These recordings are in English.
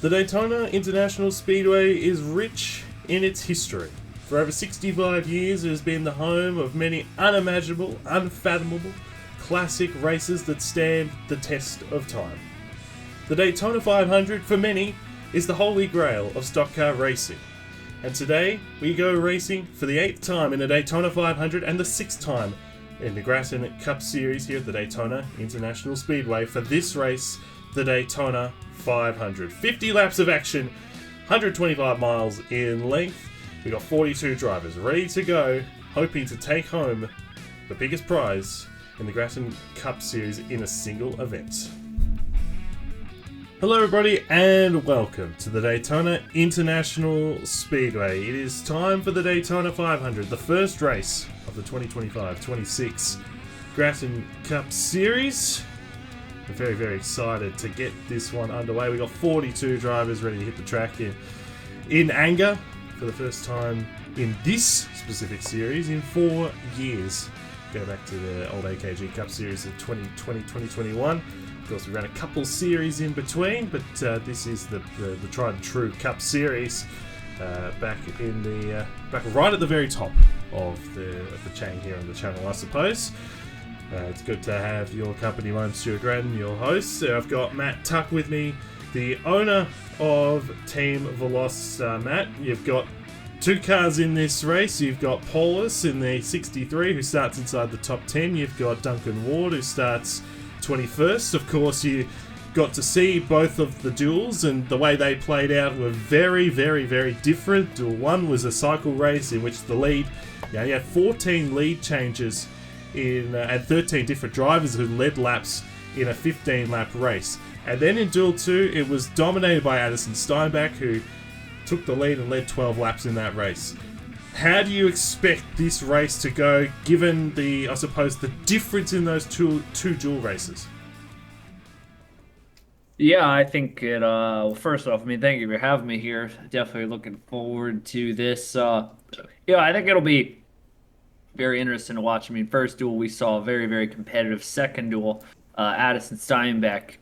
The Daytona International Speedway is rich in its history. For over 65 years, it has been the home of many unimaginable, unfathomable, classic races that stand the test of time. The Daytona 500, for many, is the holy grail of stock car racing. And today, we go racing for the 8th time in the Daytona 500 and the 6th time in the Gratton Cup Series here at the Daytona International Speedway for this race, the Daytona 500. 50 laps of action, 125 miles in length. We got 42 drivers ready to go, hoping to take home the biggest prize in the Gratton Cup Series in a single event. Hello everybody and welcome to the Daytona International Speedway. It is time for the Daytona 500, the first race of the 2025-26 Gratton Cup Series. I'm very, very excited to get this one underway. We got 42 drivers ready to hit the track in anger for the first time in this specific series in 4 years. Go back to the old AKG Cup Series of 2020-2021. Of course, we ran a couple series in between, but this is the tried and true Cup Series back right at the very top of the chain here on the channel, I suppose. It's good to have your company. I'm Stuart Gratton, your host. I've got Matt Tuck with me, the owner of Team Veloz. Matt, you've got two cars in this race. You've got Paulus in the 63, who starts inside the top 10. You've got Duncan Ward, who starts 21st. Of course, you got to see both of the duels, and the way they played out were very, very, very different. Duel 1 was a cycle race in which the lead, you had 14 lead changes and 13 different drivers who led laps in a 15-lap race. And then in Duel 2, it was dominated by Addison Steinbach, who took the lead and led 12 laps in that race. How do you expect this race to go, given the difference in those two duel races? Yeah, I think it, well, first off, thank you for having me here. Definitely looking forward to this. I think it'll be very interesting to watch. First duel, we saw a very, very competitive. Second duel, Addison Steinbach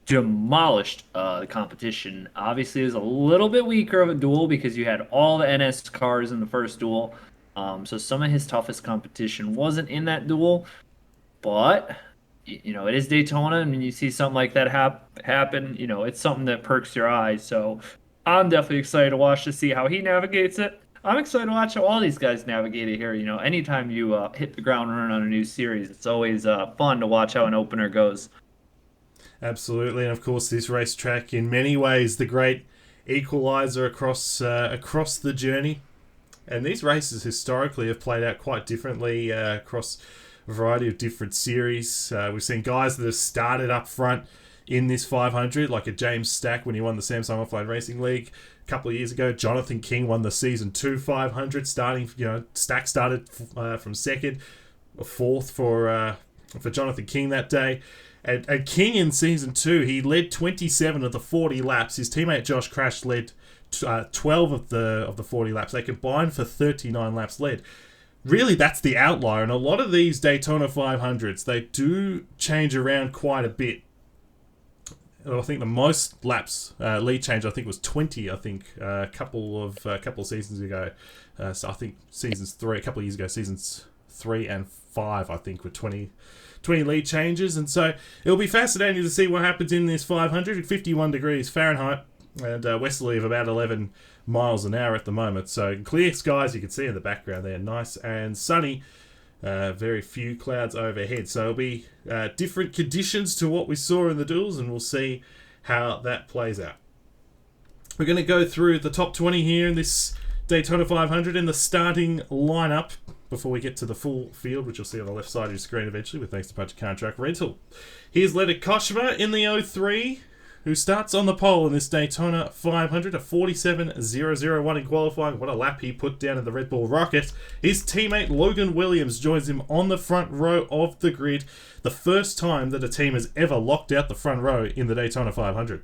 demolished the competition. Obviously, it was a little bit weaker of a duel because you had all the NS cars in the first duel. So some of his toughest competition wasn't in that duel. But, it is Daytona, and when you see something like that happen, it's something that perks your eyes. So I'm definitely excited to watch to see how he navigates it. I'm excited to watch how all these guys navigate it here. Anytime you hit the ground running on a new series, it's always fun to watch how an opener goes. Absolutely, and of course, this racetrack, in many ways, the great equalizer across the journey. And these races historically have played out quite differently across a variety of different series. We've seen guys that have started up front in this 500, like a James Stack when he won the Samsung Offline Racing League a couple of years ago. Jonathan King won the Season 2 500, Stack started from second, fourth for Jonathan King that day. And King in Season 2, he led 27 of the 40 laps. His teammate Josh Crash led 12 of the 40 laps. They combined for 39 laps led. Really, that's the outlier. And a lot of these Daytona 500s, they do change around quite a bit. I think the most laps lead change was 20. A couple of seasons ago. So I think a couple of years ago, seasons 3 and 5 I think were 20 lead changes. And so it'll be fascinating to see what happens in this 500 at 51 degrees Fahrenheit and westerly of about 11 miles an hour at the moment. So clear skies, you can see in the background there, nice and sunny. Very few clouds overhead. So it'll be different conditions to what we saw in the duels, and we'll see how that plays out. We're going to go through the top 20 here in this Daytona 500 in the starting lineup before we get to the full field, which you'll see on the left side of your screen eventually, with thanks to Punch Car Truck Rental. Here's Leonard Koshima in the 03, who starts on the pole in this Daytona 500, a 47.001 in qualifying. What a lap he put down in the Red Bull Rocket. His teammate Logan Williams joins him on the front row of the grid, the first time that a team has ever locked out the front row in the Daytona 500.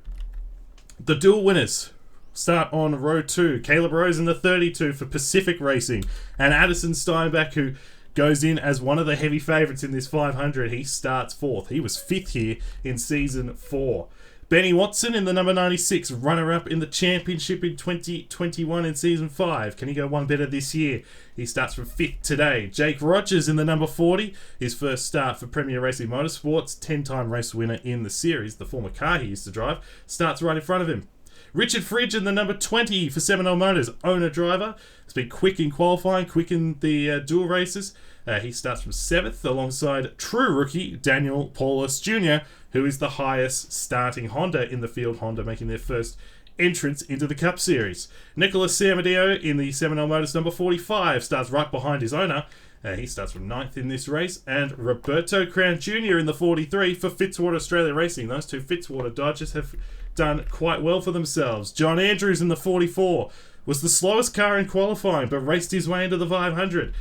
The dual winners start on row 2. Caleb Rose in the 32 for Pacific Racing, and Addison Steinbach, who goes in as one of the heavy favourites in this 500. He starts 4th. He was 5th here in Season 4. Benny Watson in the number 96, runner-up in the championship in 2021 in Season 5. Can he go one better this year? He starts from 5th today. Jake Rogers in the number 40, his first start for Premier Racing Motorsports, 10-time race winner in the series, the former car he used to drive, starts right in front of him. Richard Fridge in the number 20 for Seminole Motors, owner-driver. Has been quick in qualifying, quick in the dual races. He starts from 7th alongside true rookie Daniel Paulus Jr., who is the highest starting Honda in the field. Honda making their first entrance into the Cup Series. Nicholas Samadeo in the Seminole Motors number 45 starts right behind his owner. He starts from 9th in this race. And Roberto Crown Jr. in the 43 for Fitzwater Australia Racing. Those two Fitzwater Dodgers have done quite well for themselves. John Andrews in the 44 was the slowest car in qualifying, but raced his way into the 500.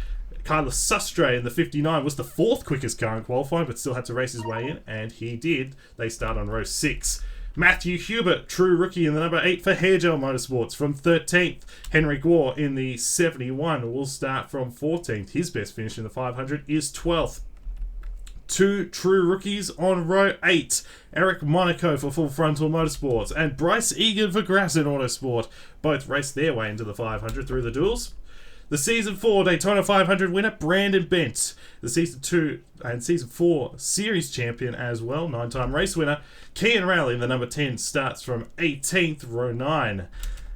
Carlos Sustre in the 59 was the 4th quickest car in qualifying, but still had to race his way in, and he did. They start on row 6. Matthew Hubert, true rookie in the number 8 for Hairgel Motorsports from 13th. Henry Gore in the 71 will start from 14th. His best finish in the 500 is 12th. 2 true rookies on row 8. Eric Monaco for Full Frontal Motorsports and Bryce Egan for Gratton Autosport. Both raced their way into the 500 through the duels. The Season 4 Daytona 500 winner, Brandon Bent. The Season 2 and Season 4 Series champion as well, 9-time race winner. Kean Rowley in the number 10 starts from 18th, row 9.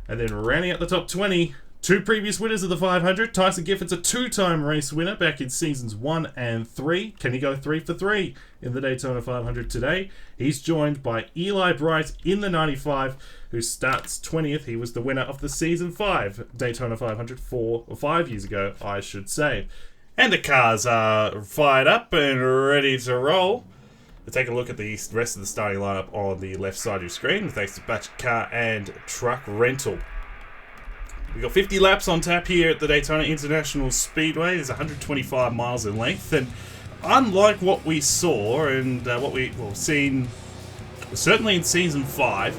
And then rounding out the top 20, 2 previous winners of the 500. Tyson Gifford's a 2-time race winner back in Seasons 1 and 3. Can he go 3 for 3 in the Daytona 500 today? He's joined by Eli Bright in the 95, who starts 20th. He was the winner of the Season 5 Daytona 500 5 years ago, I should say. And the cars are fired up and ready to roll. We'll take a look at the rest of the starting lineup on the left side of your screen, thanks to Batch Car and Truck Rental. We've got 50 laps on tap here at the Daytona International Speedway. There's 125 miles in length, and unlike what we saw and what we've seen, certainly in Season 5,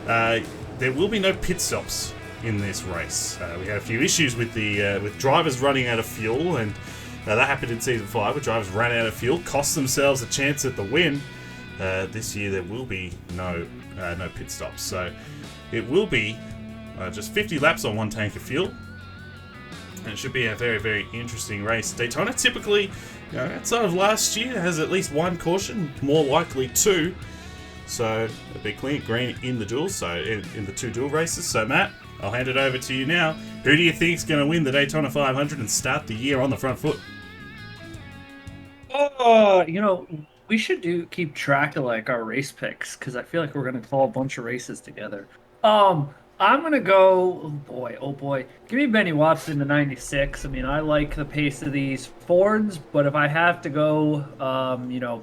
there will be no pit stops in this race. We had a few issues with with drivers running out of fuel, and that happened in Season 5, where drivers ran out of fuel, cost themselves a chance at the win. This year there will be no pit stops, so it will be just 50 laps on one tank of fuel, and it should be a very, very interesting race. Daytona typically, outside of last year, has at least one caution, more likely 2. So a big clean green in the duels, so in the 2 dual races. So Matt, I'll hand it over to you now. Who do you think is going to win the Daytona 500 and start the year on the front foot? We should keep track of our race picks, because I feel like we're gonna call a bunch of races together. I'm gonna go. Oh boy, give me Benny Watson to 96. I mean, I like the pace of these Fords, but if I have to go,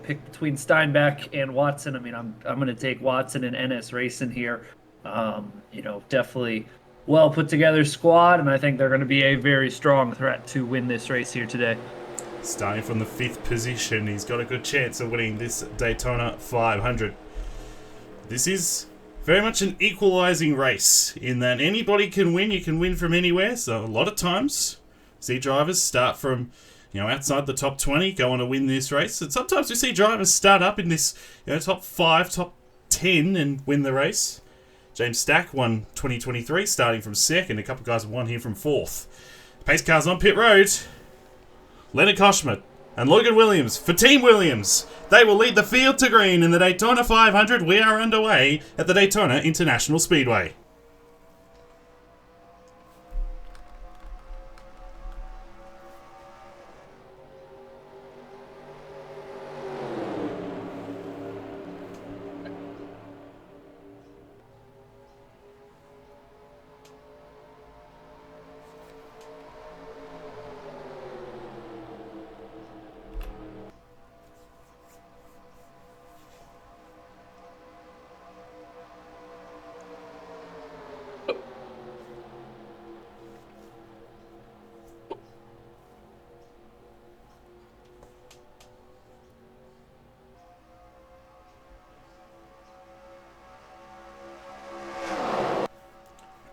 pick between Steinbeck and Watson, I mean, I'm gonna take Watson and NS Racing here. Definitely well put together squad, and I think they're gonna be a very strong threat to win this race here today. Starting from the 5th position, he's got a good chance of winning this Daytona 500. This is very much an equalizing race in that anybody can win. You can win from anywhere. So a lot of times, see drivers start from, outside the top 20, go on to win this race. And sometimes we see drivers start up in this, top 5, top 10 and win the race. James Stack won 2023, starting from 2nd. A couple of guys have won here from 4th. Pace cars on pit road. Leonard Koshmet and Logan Williams for Team Williams. They will lead the field to green in the Daytona 500. We are underway at the Daytona International Speedway.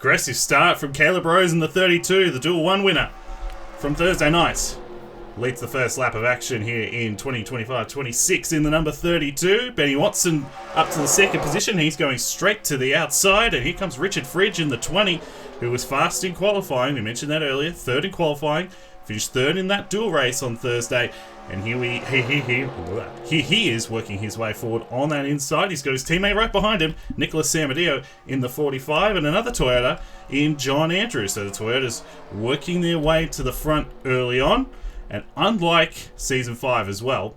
Aggressive start from Caleb Rose in the 32, the dual 1 winner from Thursday night. leads the first lap of action here in 2025-26 in the number 32. Benny Watson up to the second position. He's going straight to the outside. And here comes Richard Fridge in the 20, who was fast in qualifying. We mentioned that earlier. Third in qualifying. Finished third in that dual race on Thursday. And here he is working his way forward on that inside. He's got his teammate right behind him, Nicholas Samadeo in the 45, and another Toyota in John Andrews. So the Toyotas working their way to the front early on. And unlike Season 5 as well,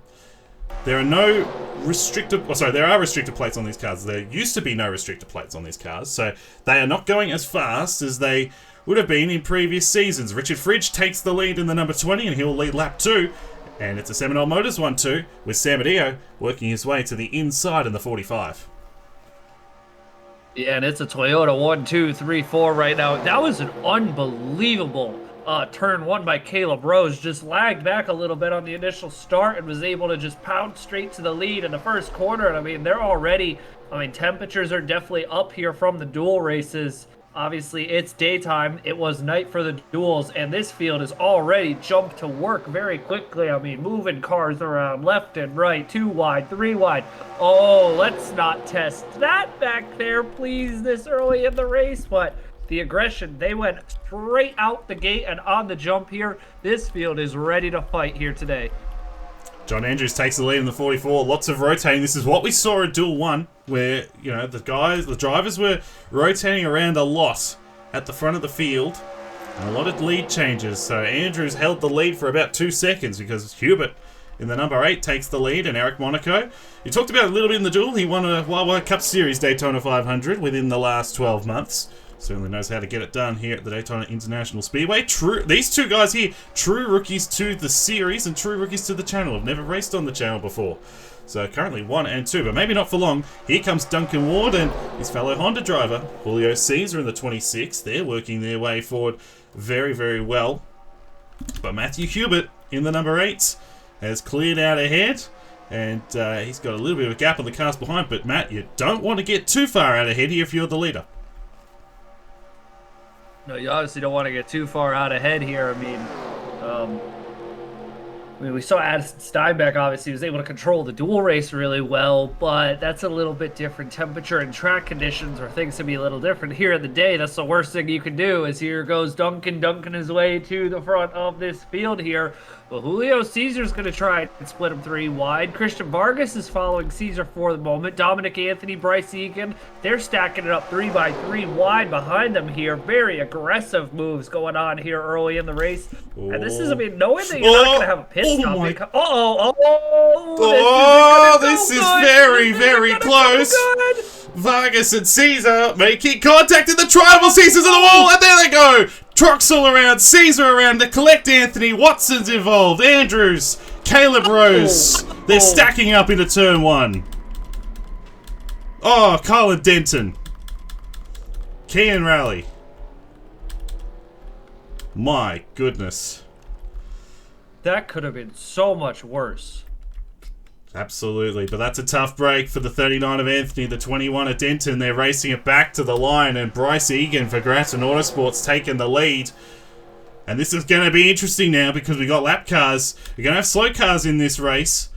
there are no restricted... there are restricted plates on these cars. There used to be no restricted plates on these cars. So they are not going as fast as they would have been in previous seasons. Richard Fridge takes the lead in the number 20, and he'll lead lap 2. And it's a Seminole Motors 1-2, with Samadeo working his way to the inside in the 45. Yeah, and it's a Toyota 1, 2, 3, 4 right now. That was an unbelievable turn one by Caleb Rose. Just lagged back a little bit on the initial start and was able to just pound straight to the lead in the first quarter. And I mean, they're already, temperatures are definitely up here from the dual races. Obviously, it's daytime. It was night for the duels, and this field has already jumped to work very quickly. I mean, moving cars around left and right, 2 wide, 3 wide. Oh, let's not test that back there, please, this early in the race. But the aggression, they went straight out the gate and on the jump here. This field is ready to fight here today. John Andrews takes the lead in the 44. Lots of rotating. This is what we saw at Duel 1, where, the drivers were rotating around a lot at the front of the field. And a lot of lead changes. So Andrews held the lead for about 2 seconds because Hubert in the number 8 takes the lead, and Eric Monaco. You talked about it a little bit in the duel. He won a World Cup Series Daytona 500 within the last 12 months. Certainly knows how to get it done here at the Daytona International Speedway. These two guys here, true rookies to the series and true rookies to the channel. Have never raced on the channel before. So currently 1 and 2, but maybe not for long. Here comes Duncan Ward and his fellow Honda driver, Julio Caesar in the 26. They're working their way forward very, very well. But Matthew Hubert in the number 8 has cleared out ahead. And he's got a little bit of a gap on the cars behind. But Matt, you don't want to get too far out ahead here if you're the leader. No, you obviously don't want to get too far out ahead here. We saw Addison Steinbeck obviously was able to control the dual race really well, but that's a little bit different temperature and track conditions where things can be a little different. Here in the day, that's the worst thing you can do. As here goes Duncan his way to the front of this field here. Well, Julio Caesar's going to try and split him 3 wide. Christian Vargas is following Caesar for the moment. Dominic Anthony, Bryce Egan, they're stacking it up 3 by 3 wide behind them here. Very aggressive moves going on here early in the race. Oh. And this is, knowing that you're not going to have a pit stop. This is very, very close. Vargas and Caesar making contact in the triangle. Caesar's on the wall, and there they go. Trucks all around, Caesar around to collect Anthony. Watson's involved, Andrews, Caleb Rose. They're stacking up into turn 1. Oh, Colin Denton. Kean Raleigh. My goodness. That could have been so much worse. Absolutely, but that's a tough break for the 39 of Anthony, the 21 of Denton. They're racing it back to the line, and Bryce Egan for Gratton Autosports taking the lead. And this is going to be interesting now because we got lap cars. We're going to have slow cars in this race,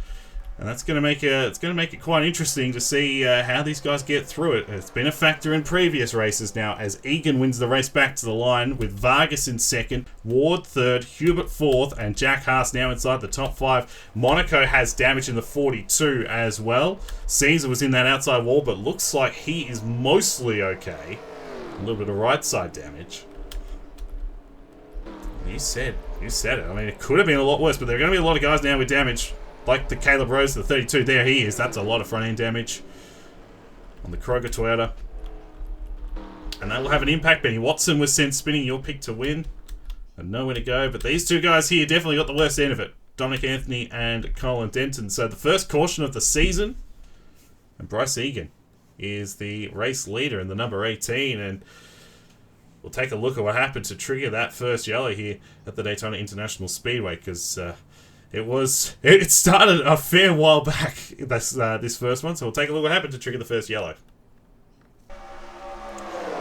and that's going to make it quite interesting to see how these guys get through it. It's been a factor in previous races now as Egan wins the race back to the line with Vargas in second, Ward 3rd, Hubert 4th, and Jack Haas now inside the top 5. Monaco has damage in the 42 as well. Caesar was in that outside wall, but looks like he is mostly okay. A little bit of right side damage. You said it. It could have been a lot worse, but there are going to be a lot of guys now with damage. Like the Caleb Rose, the 32, there he is. That's a lot of front-end damage on the Kroger Toyota. And that will have an impact. Benny Watson was sent spinning, your pick to win. And nowhere to go. But these two guys here definitely got the worst end of it. Dominic Anthony and Colin Denton. So the first caution of the season. And Bryce Egan is the race leader in the number 18. And we'll take a look at what happened to trigger that first yellow here at the Daytona International Speedway. Because it started a fair while back, this first one, so we'll take a look at what happened to trigger the first yellow.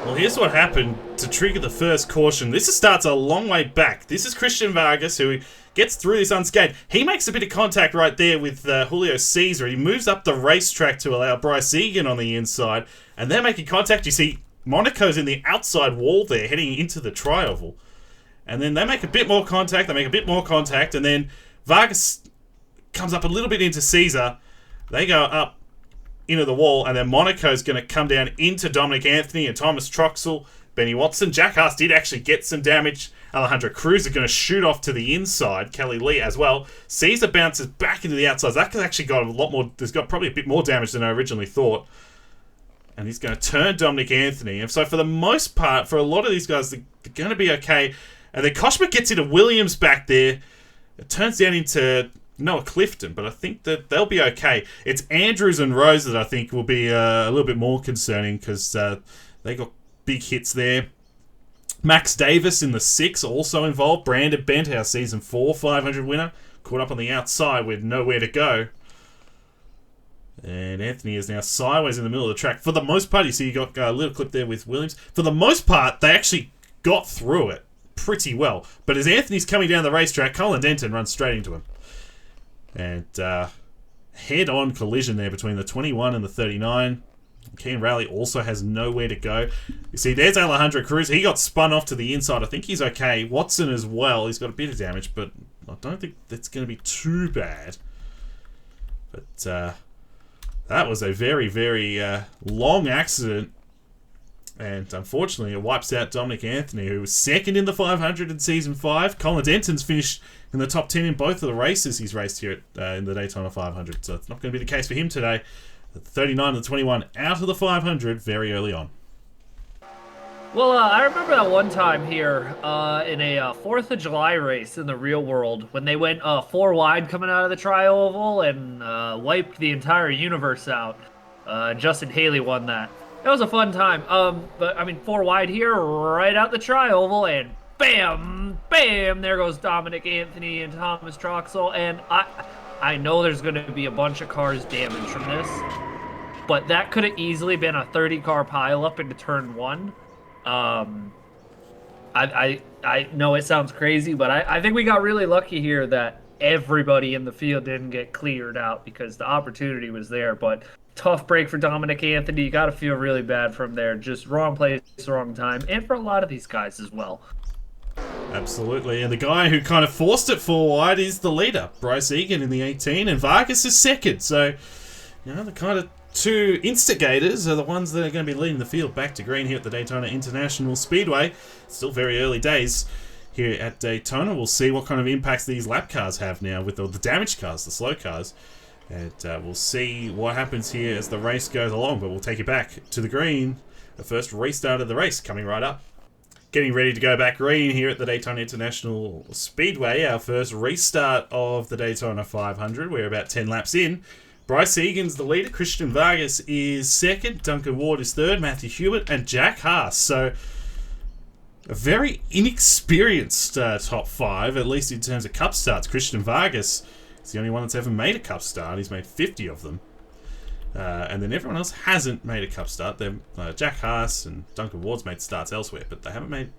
Well, here's what happened to trigger the first caution. This starts a long way back. This is Christian Vargas, who gets through this unscathed. He makes a bit of contact right there with Julio Cesar. He moves up the racetrack to allow Bryce Egan on the inside, and they're making contact. You see Monaco's in the outside wall there, heading into the tri-oval. And then they make a bit more contact, and then Vargas comes up a little bit into Cesar. They go up into the wall, and then Monaco's going to come down into Dominic Anthony and Thomas Troxell, Benny Watson. Jack Haas did actually get some damage. Alejandro Cruz is going to shoot off to the inside. Kelly Lee as well. Cesar bounces back into the outside. That's actually got a lot more. There's got probably a bit more damage than I originally thought. And he's going to turn Dominic Anthony. And so for the most part, for a lot of these guys, they're going to be okay. And then Koshma gets into Williams back there. It turns down into Noah Clifton, but I think that they'll be okay. It's Andrews and Rose that I think will be a little bit more concerning because they got big hits there. Max Davis in the 6 also involved. Brandon Bent, our Season 4 500 winner, caught up on the outside with nowhere to go. And Anthony is now sideways in the middle of the track. For the most part, you see you got a little clip there with Williams. For the most part, they actually got through it pretty well. But as Anthony's coming down the racetrack, Colin Denton runs straight into him. And head-on collision there between the 21 and the 39. Keen Rally also has nowhere to go. You see, there's Alejandro Cruz. He got spun off to the inside. I think he's okay. Watson as well. He's got a bit of damage, but I don't think that's going to be too bad. But that was a very, very long accident. And unfortunately, it wipes out Dominic Anthony, who was second in the 500 in Season 5. Colin Denton's finished in the top 10 in both of the races he's raced here in the Daytona 500. So it's not going to be the case for him today. The 39 and the 21 out of the 500 very early on. Well, I remember that one time here in a 4th of July race in the real world when they went 4 wide coming out of the tri-oval and wiped the entire universe out. Justin Haley won that. That was a fun time. But I mean, 4 wide here, right out the tri-oval, and bam, bam, there goes Dominic Anthony and Thomas Troxell. And I know there's going to be a bunch of cars damaged from this, but that could have easily been a 30-car pileup into turn 1. I know it sounds crazy, but I think we got really lucky here that everybody in the field didn't get cleared out because the opportunity was there. But tough break for Dominic Anthony. You got to feel really bad from there. Just wrong place, wrong time, and for a lot of these guys as well. Absolutely, and the guy who kind of forced it 4 wide is the leader, Bryce Egan in the 18, and Vargas is second. So, you know, the kind of 2 instigators are the ones that are going to be leading the field back to green here at the Daytona International Speedway. Still very early days here at Daytona. We'll see what kind of impacts these lap cars have now with the damaged cars, the slow cars. And we'll see what happens here as the race goes along. But we'll take you back to the green. The first restart of the race coming right up. Getting ready to go back green here at the Daytona International Speedway. Our first restart of the Daytona 500. We're about 10 laps in. Bryce Egan's the leader. Christian Vargas is second. Duncan Ward is third. Matthew Hewitt and Jack Haas. So a very inexperienced top 5, at least in terms of Cup starts. Christian Vargas is the only one that's ever made a Cup start. He's made 50 of them. And then everyone else hasn't made a Cup start. Jack Haas and Duncan Ward's made starts elsewhere, but they haven't made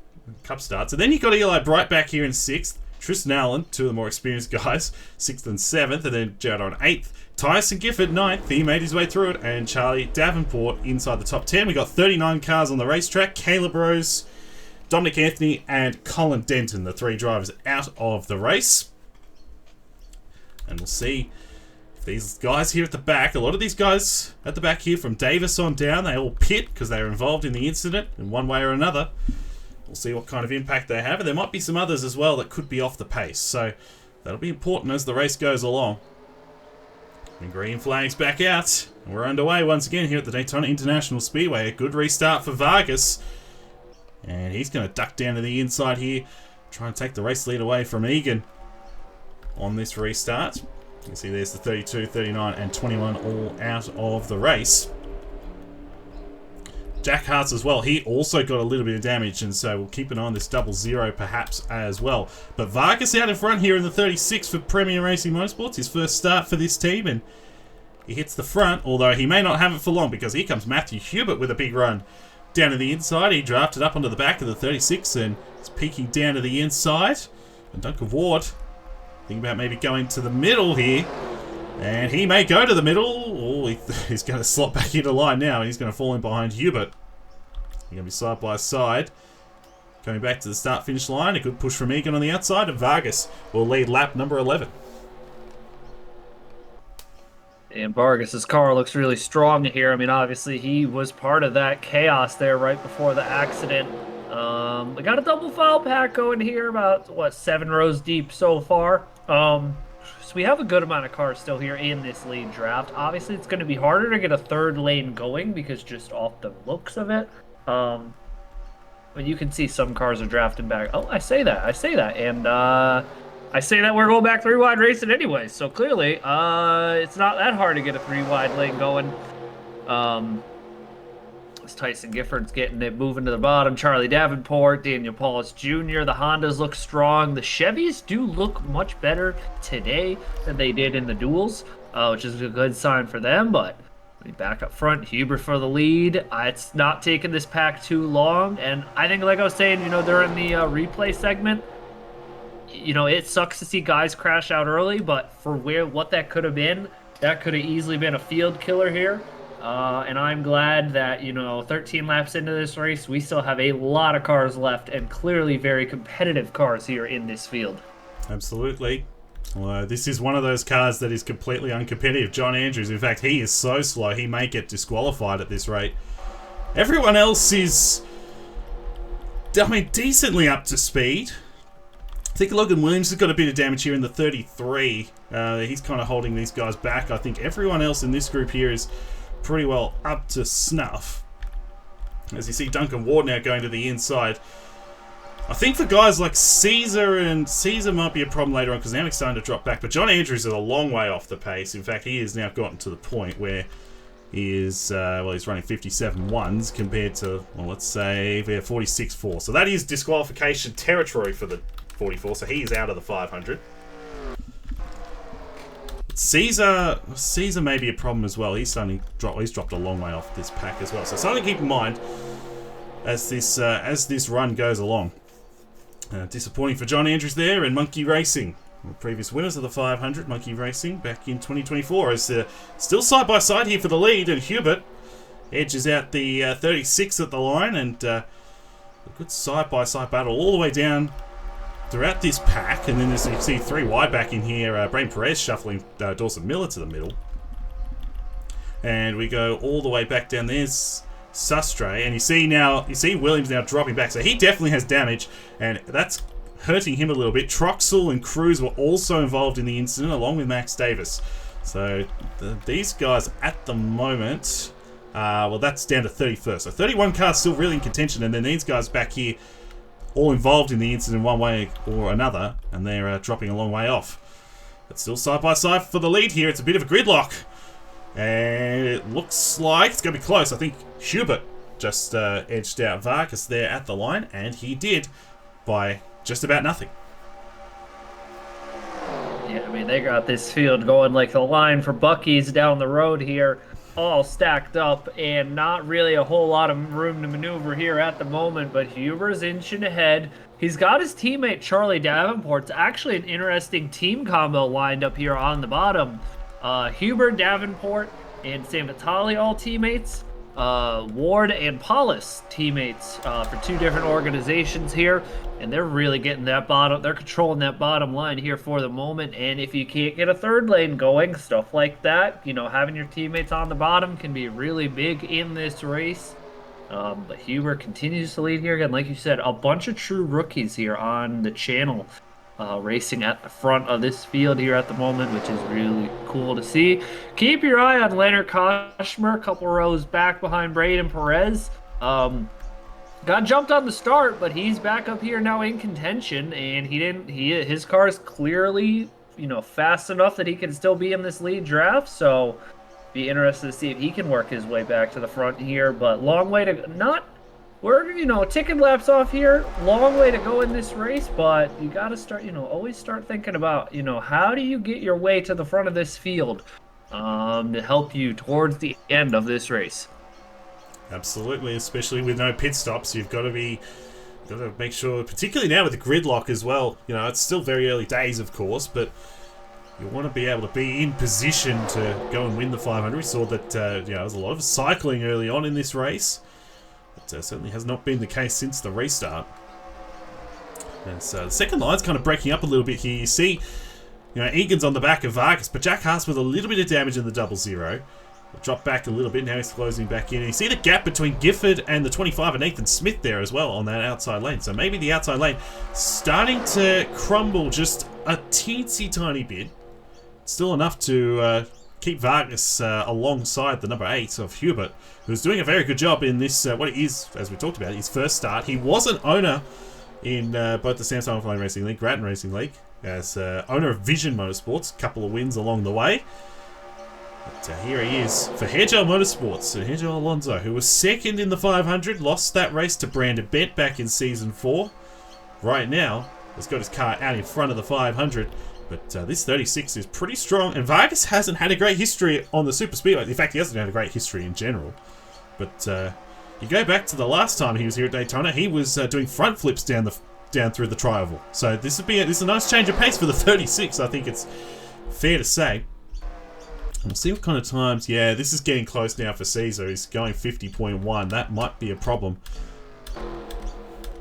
Cup starts. And then you've got Eli Bright back here in 6th. Tristan Allen, 2 of the more experienced guys, 6th and 7th. And then Jared on 8th. Tyson Gifford, 9th. He made his way through it. And Charlie Davenport inside the top 10. We got 39 cars on the racetrack. Caleb Rose, Dominic Anthony, and Colin Denton, the 3 drivers out of the race. And we'll see these guys here at the back, a lot of these guys at the back here from Davis on down, they all pit because they were involved in the incident in one way or another. We'll see what kind of impact they have, and there might be some others as well that could be off the pace, so that'll be important as the race goes along. And green flag's back out, and we're underway once again here at the Daytona International Speedway. A good restart for Vargas, and he's going to duck down to the inside here, try and take the race lead away from Egan on this restart. You can see there's the 32, 39, and 21 all out of the race. Jack Haas as well. He also got a little bit of damage, and so we'll keep an eye on this 00 perhaps as well. But Vargas out in front here in the 36 for Premier Racing Motorsports. His first start for this team, and he hits the front, although he may not have it for long because here comes Matthew Hubert with a big run down to the inside. He drafted up onto the back of the 36 and is peeking down to the inside. And Duncan Ward Think about maybe going to the middle here. And he may go to the middle. Oh, he's going to slot back into line now. He's going to fall in behind Hubert. They're going to be side by side. Coming back to the start-finish line. A good push from Egan on the outside. And Vargas will lead lap number 11. And Vargas's car looks really strong here. I mean, obviously, he was part of that chaos there right before the accident. We got a double foul pack going here, about, what, 7 rows deep so far. So we have a good amount of cars still here in this lead draft. Obviously, it's going to be harder to get a third lane going because just off the looks of it. But you can see some cars are drafting back. Oh, I say that. And I say that we're going back 3-wide racing anyway. So clearly, it's not that hard to get a 3-wide lane going. As Tyson Gifford's getting it moving to the bottom. Charlie Davenport, Daniel Paulus Jr. The Hondas look strong. The Chevys do look much better today than they did in the duels, which is a good sign for them. But back up front, Huber for the lead. It's not taking this pack too long. And I think, like I was saying, during the replay segment, it sucks to see guys crash out early. But for what that could have been, that could have easily been a field killer here. And I'm glad that, 13 laps into this race, we still have a lot of cars left and clearly very competitive cars here in this field. Absolutely. Well, this is one of those cars that is completely uncompetitive. John Andrews, in fact, he is so slow, he may get disqualified at this rate. Everyone else is, decently up to speed. I think Logan Williams has got a bit of damage here in the 33. He's kind of holding these guys back. I think everyone else in this group here is pretty well up to snuff. As you see Duncan Ward now going to the inside. I think for guys like Caesar might be a problem later on because now he's starting to drop back. But John Andrews is a long way off the pace. In fact, he has now gotten to the point where he is, he's running 57.1s compared to, let's say, 46.4. So that is disqualification territory for the 44. So he is out of the 500. Caesar may be a problem as well. He's dropped a long way off this pack as well. So something to keep in mind as this run goes along. Disappointing for John Andrews there and Monkey Racing, the previous winners of the 500. Monkey Racing back in 2024 is still side by side here for the lead, and Hubert edges out the 36 at the line, and a good side by side battle all the way down throughout this pack. And then as you see 3 wide back in here, Brain Perez shuffling Dawson Miller to the middle, and we go all the way back down. There's Sustre, and you see Williams now dropping back, so he definitely has damage, and that's hurting him a little bit. Troxel and Cruz were also involved in the incident along with Max Davis. So these guys at the moment, that's down to 31st. So 31 cars still really in contention, and then these guys back here all involved in the incident one way or another, and they're dropping a long way off. But still side by side for the lead here. It's a bit of a gridlock, and it looks like it's going to be close. I think Hubert just edged out Vargas there at the line, and he did by just about nothing. Yeah, I mean, they got this field going like the line for Buc-ee's down the road here, all stacked up, and not really a whole lot of room to maneuver here at the moment, but Huber's inching ahead. He's got his teammate Charlie Davenport. It's actually an interesting team combo lined up here on the bottom. Hubert, Davenport, and Sam Vitale all teammates. Ward and Paulus teammates for 2 different organizations here, and they're really getting that bottom. They're controlling that bottom line here for the moment. And if you can't get a third lane going, stuff like that, having your teammates on the bottom can be really big in this race. But Hubert continues to lead here again. Like you said, a bunch of true rookies here on the channel. Racing at the front of this field here at the moment, which is really cool to see. Keep your eye on Leonard Koshmer, a couple rows back behind Braden Perez. Got jumped on the start, but he's back up here now in contention, and his car is clearly, fast enough that he can still be in this lead draft. So be interested to see if he can work his way back to the front here. But long way to we're, ticking laps off here. Long way to go in this race, but you got to start, always start thinking about, how do you get your way to the front of this field to help you towards the end of this race. Absolutely, especially with no pit stops. You've got to be got to make sure, particularly now with the gridlock as well, you know, it's still very early days, of course, but you want to be able to be in position to go and win the 500. We saw that, you know, there was a lot of cycling early on in this race. But certainly has not been the case since the restart. And so the second line's kind of breaking up a little bit here. You see, you know, Egan's on the back of Vargas, but Jack Haas with a little bit of damage in the 00. Drop back a little bit, now he's closing back in. And you see the gap between Gifford and the 25 and Nathan Smith there as well on that outside lane. So maybe the outside lane starting to crumble just a teensy tiny bit. Still enough to keep Vargas alongside the number 8 of Hubert, who's doing a very good job in this, what it is, as we talked about, his first start. He was an owner in both the Samsung Flying Racing League, Gratton Racing League, as owner of Vision Motorsports, a couple of wins along the way. But here he is for Hairgel Motorsports, Hairgel Alonso, who was second in the 500, lost that race to Brandon Bent back in Season 4. Right now, has got his car out in front of the 500, but this 36 is pretty strong, and Vargas hasn't had a great history on the Super Speedway. In fact, he hasn't had a great history in general. But you go back to the last time he was here at Daytona, he was doing front flips down through the tri-oval. So this is a nice change of pace for the 36, I think it's fair to say. We'll see what kind of times. Yeah, this is getting close now for Caesar. He's going 50.1. That might be a problem.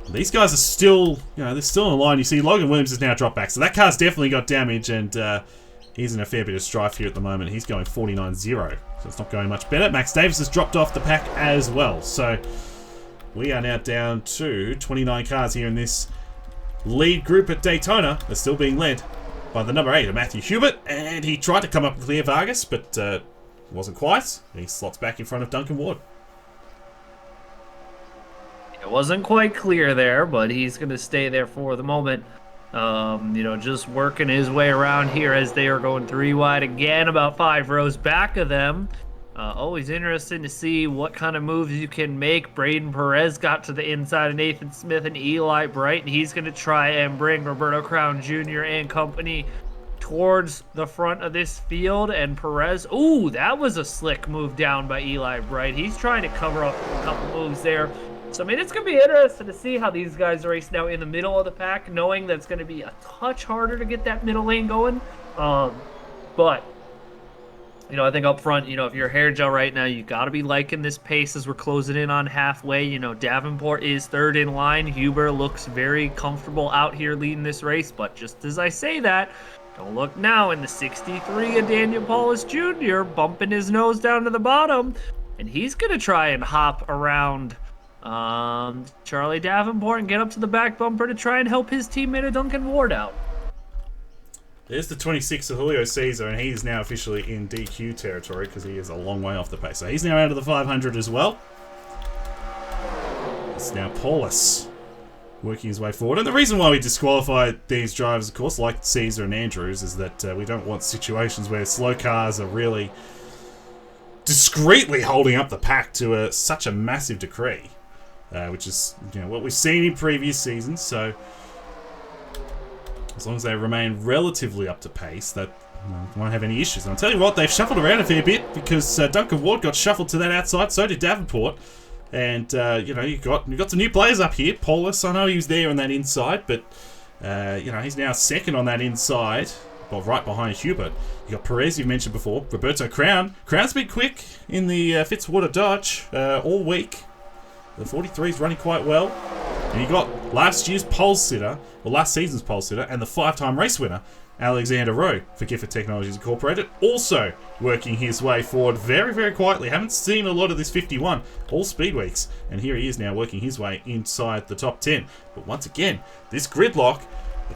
These guys are still, you know, they're still in line. You see Logan Williams has now dropped back. So that car's definitely got damage, and he's in a fair bit of strife here at the moment. He's going 49.0. So it's not going much better. Max Davis has dropped off the pack as well. So we are now down to 29 cars here in this lead group at Daytona. They're still being led by the number 8 of Matthew Hubert, and he tried to come up with clear Vargas, but wasn't quite. He slots back in front of Duncan Ward. It wasn't quite clear there, but he's going to stay there for the moment. You know, just working his way around here as they are going 3 wide again, about 5 rows back of them. Always interesting to see what kind of moves you can make. Braden Perez got to the inside of Nathan Smith and Eli Bright, and he's going to try and bring Roberto Crown Jr. and company towards the front of this field. And Perez, ooh, that was a slick move down by Eli Bright. He's trying to cover up a couple moves there. So, I mean, it's going to be interesting to see how these guys race now in the middle of the pack, knowing that it's going to be a touch harder to get that middle lane going. But you know, I think up front, you know, if you're Hairgel right now, you got to be liking this pace as we're closing in on halfway. You know, Davenport is 3rd in line. Huber looks very comfortable out here leading this race. But just as I say that, don't look now in the 63 of Daniel Paulus Jr. bumping his nose down to the bottom. And he's going to try and hop around Charlie Davenport and get up to the back bumper to try and help his teammate Duncan Ward out. There's the 26 of Julio Cesar, and he's now officially in DQ territory because he is a long way off the pace. So he's now out of the 500 as well. It's now Paulus working his way forward. And the reason why we disqualified these drivers, of course, like Cesar and Andrews, is that we don't want situations where slow cars are really discreetly holding up the pack to such a massive degree, which is, you know, what we've seen in previous seasons. So as long as they remain relatively up to pace, that won't have any issues. And I'll tell you what, they've shuffled around a fair bit because Duncan Ward got shuffled to that outside, so did Davenport. And, you know, you've got some new players up here. Paulus, I know he was there on that inside, but, you know, he's now second on that inside, well, right behind Hubert. You got Perez, you mentioned before. Roberto Crown. Crown's been quick in the Fitzwater Dodge all week. The 43 is running quite well. And you got last year's pole sitter, or last season's pole sitter, and the 5-time race winner, Alexander Rowe, for Gifford Technologies Incorporated, also working his way forward very, very quietly. Haven't seen a lot of this 51 all speed weeks, and here he is now working his way inside the top 10. But once again, this gridlock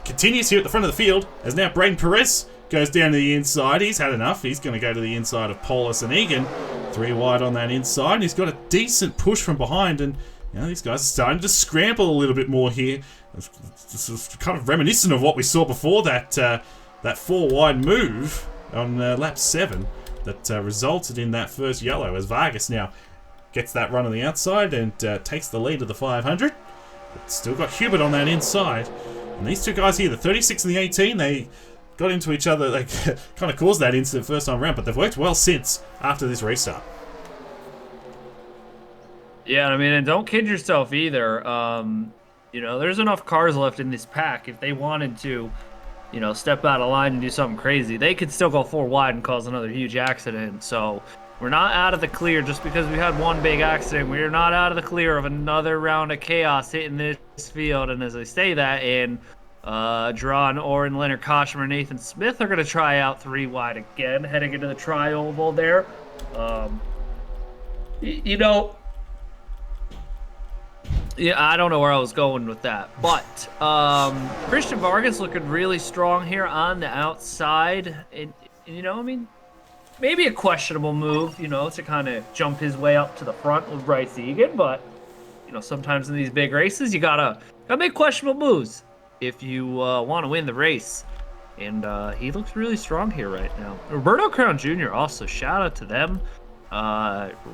continues here at the front of the field, as now Braden Perez goes down to the inside. He's had enough. He's going to go to the inside of Paulus and Egan. 3 wide on that inside, and he's got a decent push from behind, and you know, these guys are starting to scramble a little bit more here. This is kind of reminiscent of what we saw before that 4-wide move on lap 7 that resulted in that first yellow, as Vargas now gets that run on the outside and takes the lead of the 500. But still got Hubert on that inside. And these two guys here, the 36 and the 18, they got into each other. They kind of caused that incident first time around, but they've worked well since after this restart. Yeah, I mean, and don't kid yourself either. You know, there's enough cars left in this pack. If they wanted to, you know, step out of line and do something crazy, they could still go 4 wide and cause another huge accident. So we're not out of the clear just because we had one big accident. We're not out of the clear of another round of chaos hitting this field. And as I say that, and Drawn, Oren, Leonard Koshmer, and Nathan Smith are going to try out 3 wide again, heading into the tri-oval there. You know, yeah, I don't know where I was going with that, but Christian Vargas looking really strong here on the outside, and you know, I mean, maybe a questionable move, you know, to kind of jump his way up to the front with Bryce Egan, but you know, sometimes in these big races, you gotta make questionable moves if you want to win the race. And he looks really strong here right now. Roberto Crown Jr. also, shout out to them.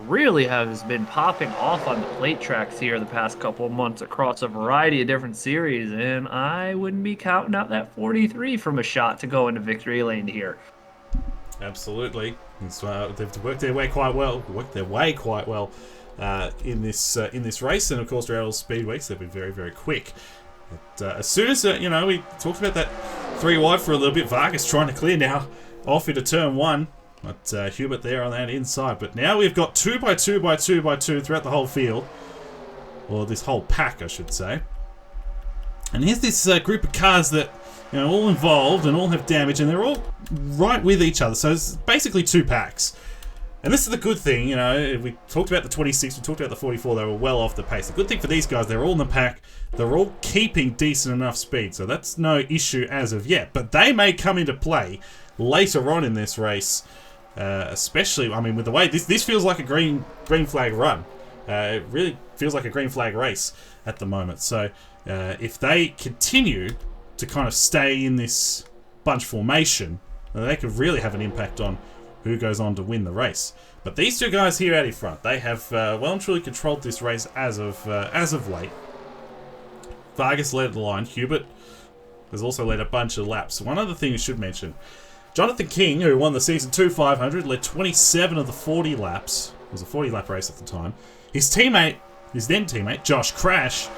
Really has been popping off on the plate tracks here the past couple of months across a variety of different series, and I wouldn't be counting out that 43 from a shot to go into victory lane here. Absolutely. They've worked their way quite well. In this race, and of course, throughout all speedweeks, they've been very, very quick. But, as soon as you know, we talked about that 3 wide for a little bit. Vargas trying to clear now off into turn 1. But Hubert there on that inside. But now we've got 2 by 2 by 2 by 2 throughout the whole field. Or this whole pack, I should say. And here's this group of cars that, you know, all involved and all have damage, and they're all right with each other. So it's basically 2 packs. And this is the good thing, you know, we talked about the 26, we talked about the 44, they were well off the pace. The good thing for these guys, they're all in the pack, they're all keeping decent enough speed, so that's no issue as of yet. But they may come into play later on in this race. Especially, I mean, with the way this feels like a green flag run. It really feels like a green flag race at the moment. So if they continue to kind of stay in this bunch formation, they could really have an impact on who goes on to win the race. But these 2 guys here out in front, they have well and truly controlled this race as of late. Vargas led the line. Hubert has also led a bunch of laps. One other thing I should mention. Jonathan King, who won the Season 2 500, led 27 of the 40 laps. It was a 40-lap race at the time. His then teammate, Josh Crash,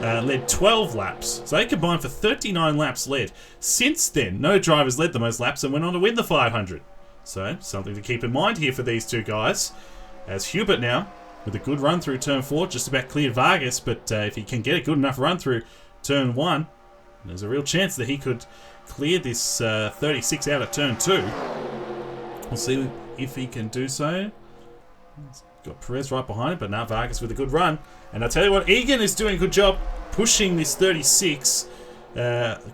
led 12 laps. So they combined for 39 laps led. Since then, no drivers led the most laps and went on to win the 500. So, something to keep in mind here for these 2 guys. As Hubert now, with a good run through turn 4, just about cleared Vargas, but if he can get a good enough run through turn 1, there's a real chance that he could clear this 36 out of turn 2. We'll see if he can do so. He's got Perez right behind him, but now Vargas with a good run. And I tell you what, Egan is doing a good job pushing this 36,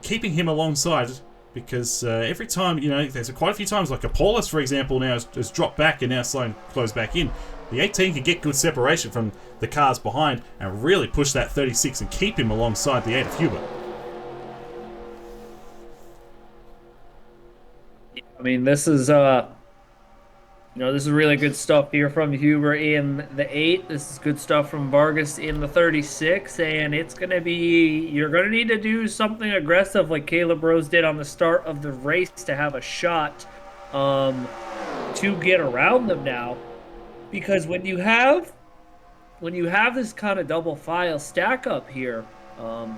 keeping him alongside, because every time, you know, there's quite a few times, like Apollos, for example, now has dropped back and now slowing close back in. The 18 can get good separation from the cars behind and really push that 36 and keep him alongside the 8 of Hubert. I mean, this is you know, this is really good stuff here from Huber in the 8. This is good stuff from Vargas in the 36, and it's gonna be, you're gonna need to do something aggressive like Caleb Rose did on the start of the race to have a shot to get around them now, because when you have this kind of double file stack up here,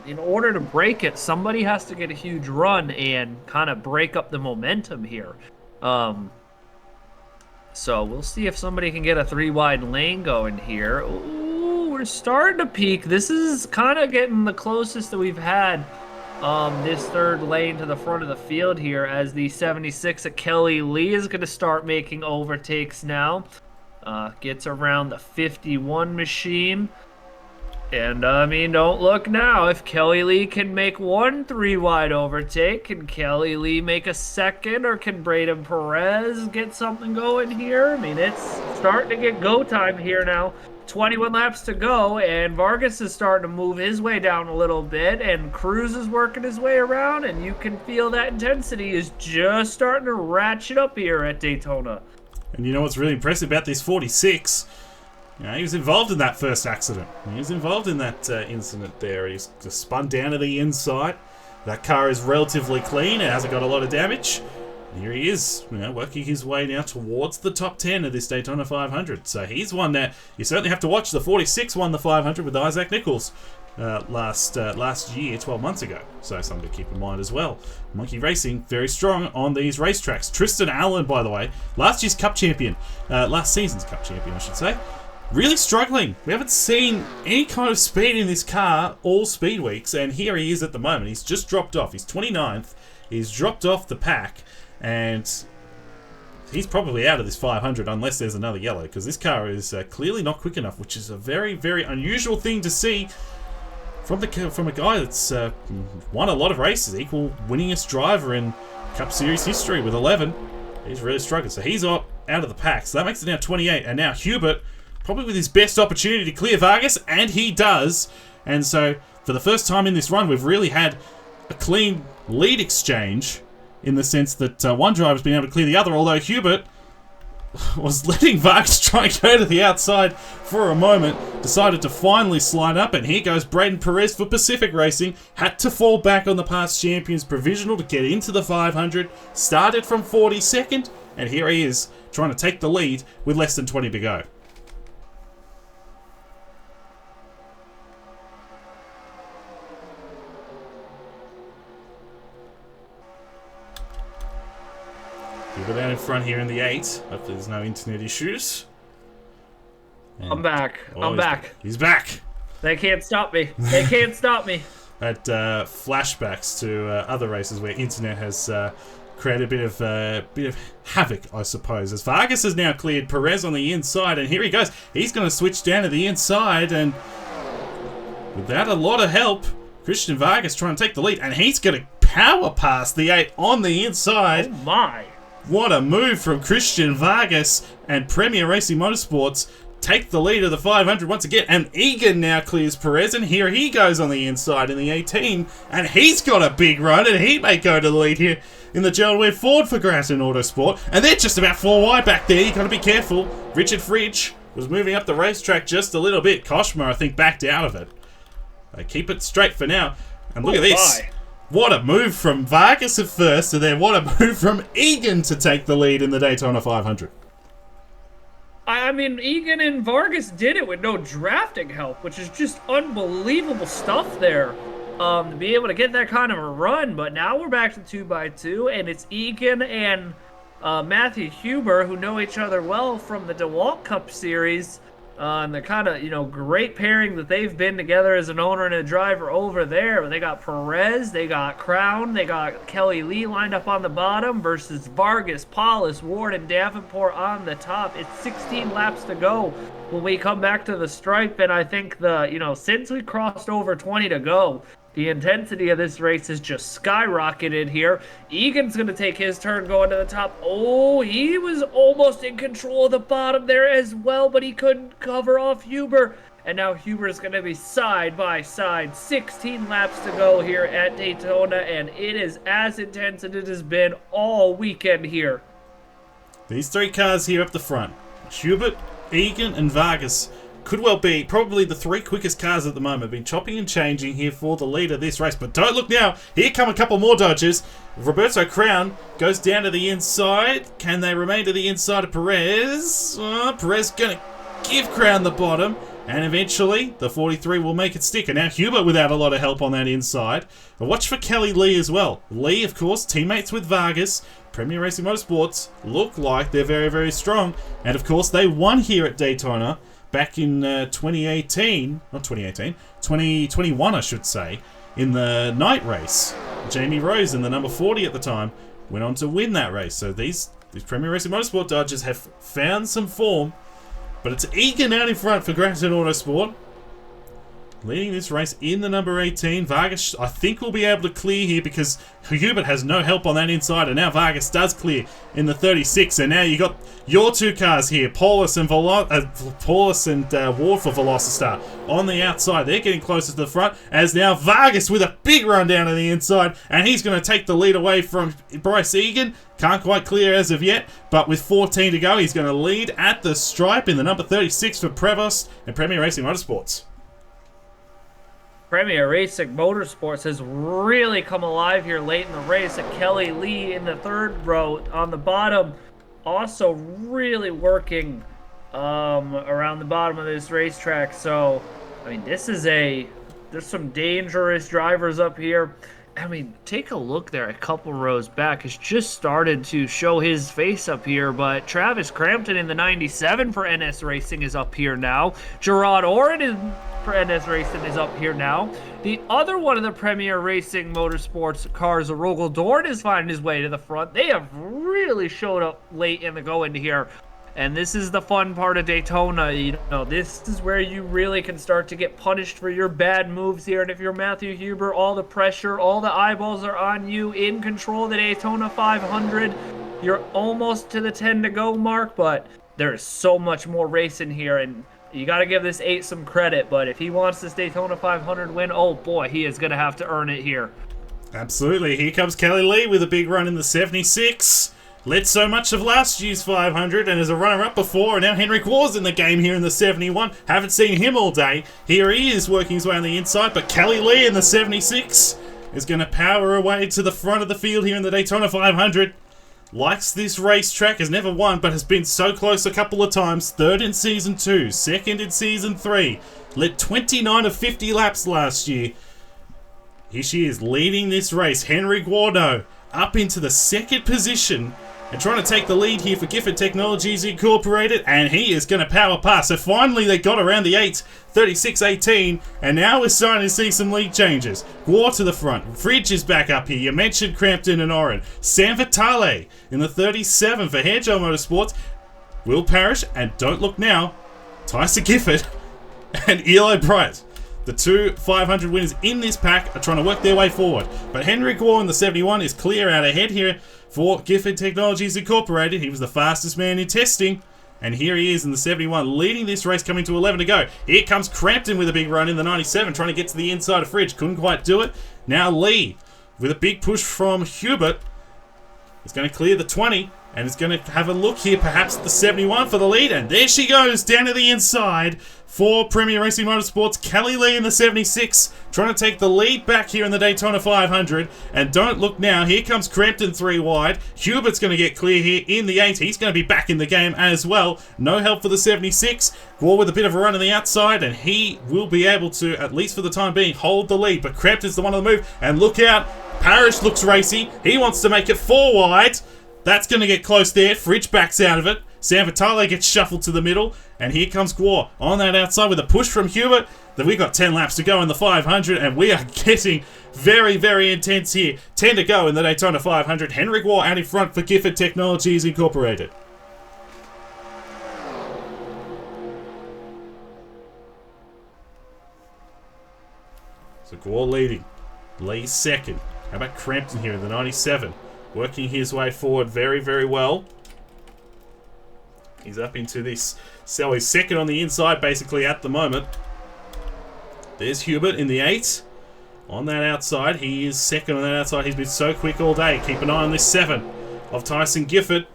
in order to break it, somebody has to get a huge run and kind of break up the momentum here. So we'll see if somebody can get a 3-wide lane going here. Ooh, we're starting to peak. This is kind of getting the closest that we've had this 3rd lane to the front of the field here, as the 76 of Kelly Lee is going to start making overtakes now. Gets around the 51 machine. And, I mean, don't look now. If Kelly Lee can make 1 3-wide overtake, can Kelly Lee make a 2nd, or can Braden Perez get something going here? I mean, it's starting to get go time here now. 21 laps to go, and Vargas is starting to move his way down a little bit, and Cruz is working his way around, and you can feel that intensity is just starting to ratchet up here at Daytona. And you know what's really impressive about this 46? You know, he was involved in that first accident. He was involved in that incident there. He's just spun down to the inside. That car is relatively clean. It hasn't got a lot of damage. And here he is, you know, working his way now towards the top 10 of this Daytona 500. So he's one that you certainly have to watch. The 46 won the 500 with Isaac Nichols. last year, 12 months ago. So something to keep in mind as well. Monkey Racing, very strong on these racetracks. Tristan Allen, by the way, last season's Cup champion, I should say. Really struggling. We haven't seen any kind of speed in this car all speed weeks, and here he is at the moment. He's just dropped off. He's 29th. He's dropped off the pack, and he's probably out of this 500 unless there's another yellow, because this car is clearly not quick enough, which is a very, very unusual thing to see from a guy that's won a lot of races, equal winningest driver in Cup Series history with 11. He's really struggling, so he's out of the pack. So that makes it now 28, and now Hubert, probably with his best opportunity to clear Vargas, and he does. And so for the first time in this run, we've really had a clean lead exchange, in the sense that one driver's been able to clear the other, although Hubert was letting Vargas try and go to the outside for a moment, decided to finally slide up, and here goes Braden Perez for Pacific Racing. Had to fall back on the past champions provisional to get into the 500, started from 42nd, and here he is trying to take the lead with less than 20 to go. We're down in front here in the 8. Hopefully there's no internet issues. And I'm back. I'm back. He's back. They can't stop me. They can't stop me. At flashbacks to other races where internet has created a bit of havoc, I suppose. As Vargas has now cleared Perez on the inside, and here he goes. He's going to switch down to the inside, and without a lot of help, Christian Vargas trying to take the lead, and he's going to power past the 8 on the inside. Oh my. What a move from Christian Vargas, and Premier Racing Motorsports take the lead of the 500 once again, and Egan now clears Perez, and here he goes on the inside in the 18, and he's got a big run, and he may go to the lead here in the Gerald Ford for Gratton Autosport, and they're just about 4 wide back there. You got to be careful. Richard Fridge was moving up the racetrack just a little bit. Koshma, I think, backed out of it. They keep it straight for now, and look at this. My. What a move from Vargas at first, and then what a move from Egan to take the lead in the Daytona 500. I mean, Egan and Vargas did it with no drafting help, which is just unbelievable stuff there. To be able to get that kind of a run, but now we're back to 2x2, and it's Egan and Matthew Huber, who know each other well from the Daytona Cup Series. And the kind of, great pairing that they've been together as an owner and a driver over there. They got Perez, they got Crown, they got Kelly Lee lined up on the bottom versus Vargas, Paulus, Ward, and Davenport on the top. It's 16 laps to go when we come back to the stripe, and I think since we crossed over 20 to go, the intensity of this race has just skyrocketed here. Egan's going to take his turn going to the top. Oh, he was almost in control of the bottom there as well, but he couldn't cover off Huber. And now Huber's going to be side by side. 16 laps to go here at Daytona, and it is as intense as it has been all weekend here. These 3 cars here up the front, Hubert, Egan, and Vargas, could well be probably the 3 quickest cars at the moment. Been chopping and changing here for the lead of this race. But don't look now. Here come a couple more dodges. Roberto Crown goes down to the inside. Can they remain to the inside of Perez? Perez going to give Crown the bottom. And eventually, the 43 will make it stick. And now Hubert without a lot of help on that inside. But watch for Kelly Lee as well. Lee, of course, teammates with Vargas. Premier Racing Motorsports look like they're very, very strong. And of course, they won here at Daytona back in 2021, I should say, in the night race. Jamie Rose in the number 40 at the time went on to win that race. So these Premier Racing Motorsport Dodgers have found some form, but it's Egan out in front for Gratton Autosport, leading this race in the number 18. Vargas, I think, will be able to clear here because Hubert has no help on that inside, and now Vargas does clear in the 36. And now you got your 2 cars here, Paulus and Ward for Velocistar on the outside. They're getting closer to the front, as now Vargas with a big run down to the inside, and he's going to take the lead away from Bryce Egan. Can't quite clear as of yet, but with 14 to go, he's going to lead at the stripe in the number 36 for Prevost and Premier Racing Motorsports. Premier Racing Motorsports has really come alive here late in the race. And Kelly Lee in the 3rd row on the bottom, also really working around the bottom of this racetrack. So, I mean, this is a there's some dangerous drivers up here. I mean, take a look there a couple rows back. Has just started to show his face up here, but Travis Crampton in the 97 for NS Racing is up here now. Gerard Oren for NS Racing is up here now. The other one of the Premier Racing Motorsports cars, Rogel Dorn, is finding his way to the front. They have really showed up late in the go into here. And this is the fun part of Daytona. You know, this is where you really can start to get punished for your bad moves here. And if you're Matthew Huber, all the pressure, all the eyeballs are on you, in control of the Daytona 500. You're almost to the 10 to go mark, but there's so much more racing here. And you got to give this 8 some credit. But if he wants this Daytona 500 win, oh boy, he is going to have to earn it here. Absolutely. Here comes Kelly Lee with a big run in the 76. Led so much of last year's 500 and as a runner-up before, and now Henrik Waugh's in the game here in the 71. Haven't seen him all day. Here he is working his way on the inside, but Kelly Lee in the 76 is going to power away to the front of the field here in the Daytona 500. Likes this racetrack, has never won, but has been so close a couple of times. Third in Season 2, second in Season 3. Led 29 of 50 laps last year. Here she is leading this race. Henrik Waughno up into the second position. And trying to take the lead here for Gifford Technologies Incorporated, and he is going to power past. So finally they got around the 8, 36-18, and now we're starting to see some lead changes. Guar to the front. Fridge is back up here. You mentioned Crampton and Oren. Sam Vitale in the 37 for Hedgehog Motorsports. Will Parrish, and don't look now, Tyson Gifford and Eli Bright. The two 500 winners in this pack are trying to work their way forward. But Henrik Guar in the 71 is clear out ahead here for Gifford Technologies Incorporated. He was the fastest man in testing. And here he is in the 71, leading this race, coming to 11 to go. Here comes Crampton with a big run in the 97, trying to get to the inside of Fridge. Couldn't quite do it. Now Lee, with a big push from Hubert, is going to clear the 20. And is going to have a look here, perhaps at the 71 for the lead. And there she goes, down to the inside for Premier Racing Motorsports. Kelly Lee in the 76, trying to take the lead back here in the Daytona 500. And don't look now, here comes Crampton 3 wide. Hubert's going to get clear here in the 8. He's going to be back in the game as well. No help for the 76. Guar with a bit of a run on the outside, and he will be able to, at least for the time being, hold the lead. But Crampton's the one on the move. And look out, Parrish looks racy. He wants to make it 4 wide. That's going to get close there. Fridge backs out of it. Sam Vitale gets shuffled to the middle. And here comes Guar on that outside with a push from Hubert. Then we've got 10 laps to go in the 500. And we are getting very, very intense here. 10 to go in the Daytona 500. Henrik Guar out in front for Gifford Technologies Incorporated. So Guar leading. Lee second. How about Crampton here in the 97? Working his way forward very, very well. He's up into this cell. He's second on the inside, basically, at the moment. There's Hubert in the 8. On that outside. He is second on that outside. He's been so quick all day. Keep an eye on this 7 of Tyson Gifford.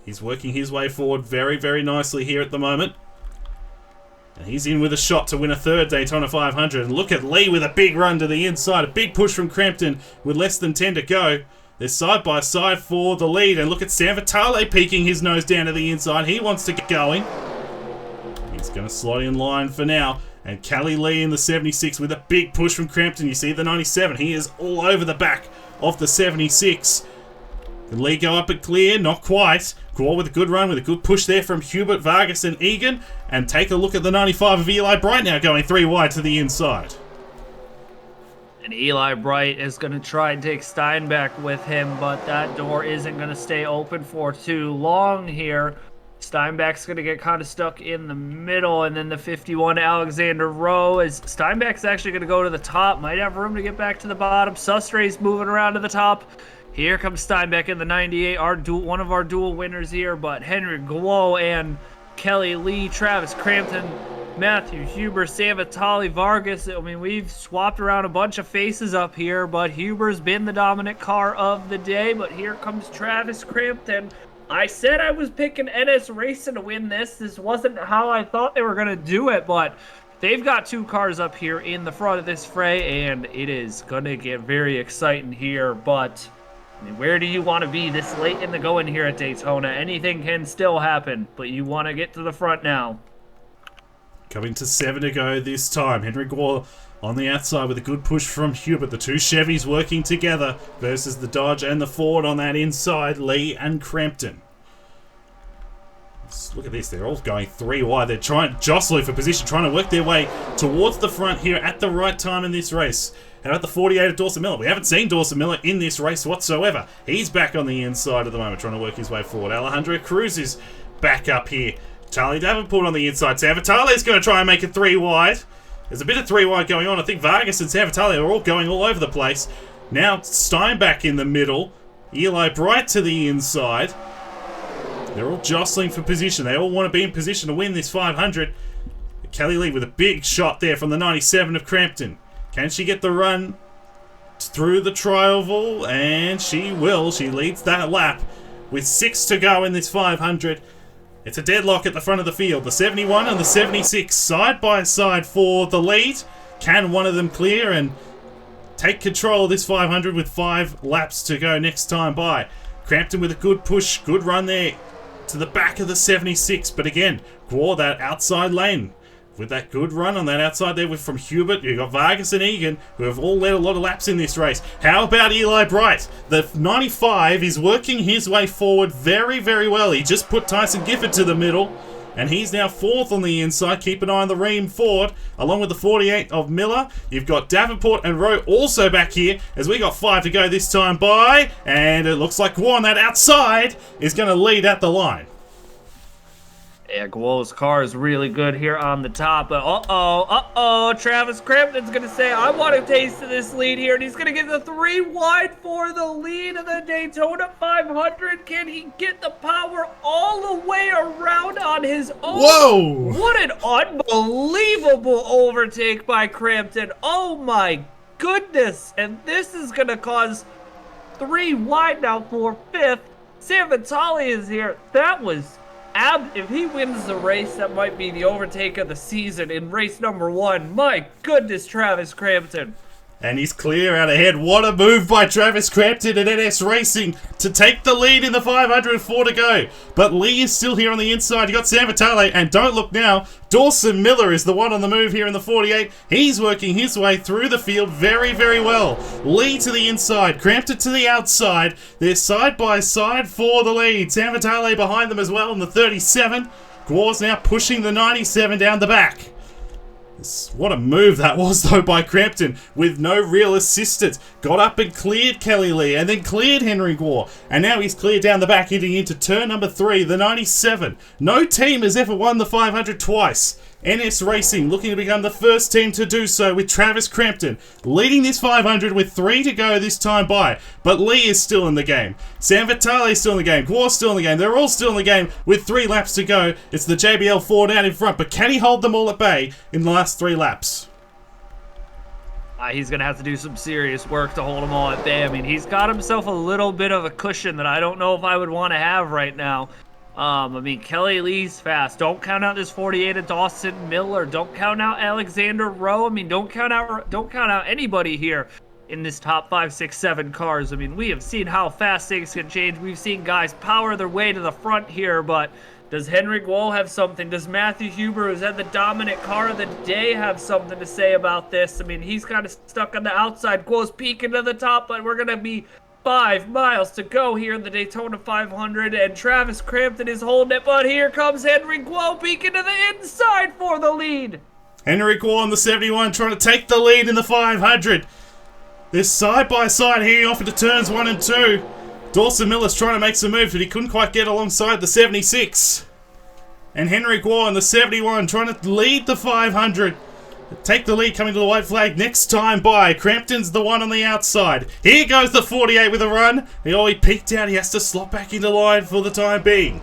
He's working his way forward very, very nicely here at the moment. And he's in with a shot to win a third Daytona 500. And look at Lee with a big run to the inside. A big push from Crampton with less than 10 to go. They're side by side for the lead. And look at Sam Vitale peeking his nose down to the inside. He wants to get going. He's going to slot in line for now. And Kelly Lee in the 76 with a big push from Crampton. You see the 97. He is all over the back of the 76. Can Lee go up and clear? Not quite. Guar with a good run, with a good push there from Hubert, Vargas and Egan. And take a look at the 95 of Eli Bright now going 3 wide to the inside. And Eli Bright is going to try and take Steinbeck with him, but that door isn't going to stay open for too long here. Steinbeck's going to get kind of stuck in the middle, and then the 51 Alexander Rowe is Steinbeck's actually going to go to the top. Might have room to get back to the bottom. Sustray's moving around to the top. Here comes Steinbeck in the 98, one of our dual winners here, but Henry Guar and Kelly Lee, Travis Crampton, Matthew Huber, Sam Vitale, Vargas. I mean, we've swapped around a bunch of faces up here, but Huber's been the dominant car of the day. But here comes Travis Crampton. I said I was picking NS Racing to win this. This wasn't how I thought they were going to do it, but they've got 2 cars up here in the front of this fray, and it is going to get very exciting here. But I mean, where do you want to be this late in the going here at Daytona? Anything can still happen, but you want to get to the front now. Coming to 7 to go this time. Henry Gore on the outside with a good push from Hubert. The two Chevys working together versus the Dodge and the Ford on that inside. Lee and Crampton. Look at this. They're all going 3 wide. They're jostling for position, trying to work their way towards the front here at the right time in this race. How about the 48 of Dawson Miller? We haven't seen Dawson Miller in this race whatsoever. He's back on the inside at the moment, trying to work his way forward. Alejandro Cruz is back up here. Charlie Davenport on the inside. San Vitale is going to try and make it 3 wide. There's a bit of 3 wide going on. I think Vargas and San Vitale are all going all over the place. Now Steinbach in the middle. Eli Bright to the inside. They're all jostling for position. They all want to be in position to win this 500. Kelly Lee with a big shot there from the 97 of Crampton. Can she get the run through the tri-oval? And she will. She leads that lap with 6 to go in this 500. It's a deadlock at the front of the field. The 71 and the 76 side by side for the lead. Can one of them clear and take control of this 500 with 5 laps to go next time by? Crampton with a good push, good run there to the back of the 76. But again, Gore that outside lane with that good run on that outside there from Hubert. You've got Vargas and Egan, who have all led a lot of laps in this race. How about Eli Bright? The 95 is working his way forward very, very well. He just put Tyson Gifford to the middle, and he's now 4th on the inside. Keep an eye on the Ream Ford, along with the 48 of Miller. You've got Davenport and Rowe also back here, as we got 5 to go this time by, and it looks like Guo on that outside is going to lead at the line. Yeah, Guo's car is really good here on the top, but Travis Crampton's going to say, I want a taste of this lead here, and he's going to get the 3 wide for the lead of the Daytona 500. Can he get the power all the way around on his own? Whoa! What an unbelievable overtake by Crampton. Oh my goodness, and this is going to cause 3 wide now for 5th. San Vitale is here. That was... if he wins the race, that might be the overtake of the season in race number 1. My goodness, Travis Crampton. And he's clear out ahead. What a move by Travis Crampton at NS Racing to take the lead in the 500, 4 to go. But Lee is still here on the inside. You got San Vitale, and don't look now, Dawson Miller is the one on the move here in the 48. He's working his way through the field very, very well. Lee to the inside, Crampton to the outside. They're side by side for the lead. San Vitale behind them as well in the 37. Gore's now pushing the 97 down the back. What a move that was, though, by Crampton, with no real assistance. Got up and cleared Kelly Lee, and then cleared Henry Gore. And now he's cleared down the back, heading into turn number 3, the 97. No team has ever won the 500 twice. NS Racing looking to become the first team to do so, with Travis Crampton leading this 500 with 3 to go this time by. But Lee is still in the game. San Vitale is still in the game. Gore's still in the game. They're all still in the game with 3 laps to go. It's the JBL Ford out in front, but can he hold them all at bay in the last 3 laps? He's going to have to do some serious work to hold them all at bay. I mean, he's got himself a little bit of a cushion that I don't know if I would want to have right now. I mean, Kelly Lee's fast. Don't count out this 48 of Dawson Miller. Don't count out Alexander Rowe. I mean, don't count out anybody here in this top 5, 6, 7 cars. I mean, we have seen how fast things can change. We've seen guys power their way to the front here, but does Henry Guo have something? Does Matthew Huber, who's had the dominant car of the day, have something to say about this? I mean, he's kind of stuck on the outside. Guo's peeking to the top, but we're going to be 5 miles to go here in the Daytona 500, and Travis Crampton is holding it, but here comes Henry Guo peeking to the inside for the lead. Henry Guo on the 71 trying to take the lead in the 500. They're side by side here off into turns 1 and 2. Dawson Miller's trying to make some moves, but he couldn't quite get alongside the 76. And Henry Guo on the 71 trying to lead the 500. Take the lead coming to the white flag next time by. Crampton's the one on the outside. Here goes the 48 with a run. He peeked out. He has to slot back into line for the time being.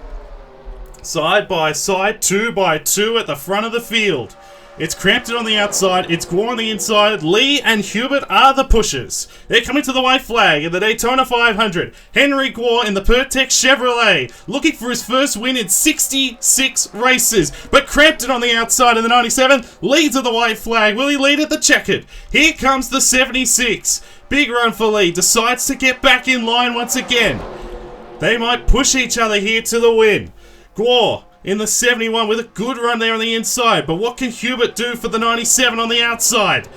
Side by side, 2 by 2 at the front of the field. It's Crampton on the outside. It's Gore on the inside. Lee and Hubert are the pushers. They're coming to the white flag in the Daytona 500. Henry Gore in the Pertex Chevrolet, looking for his first win in 66 races. But Crampton on the outside in the 97 leads at the white flag. Will he lead at the checkered? Here comes the 76. Big run for Lee. Decides to get back in line once again. They might push each other here to the win. Gore in the 71 with a good run there on the inside. But what can Hubert do for the 97 on the outside?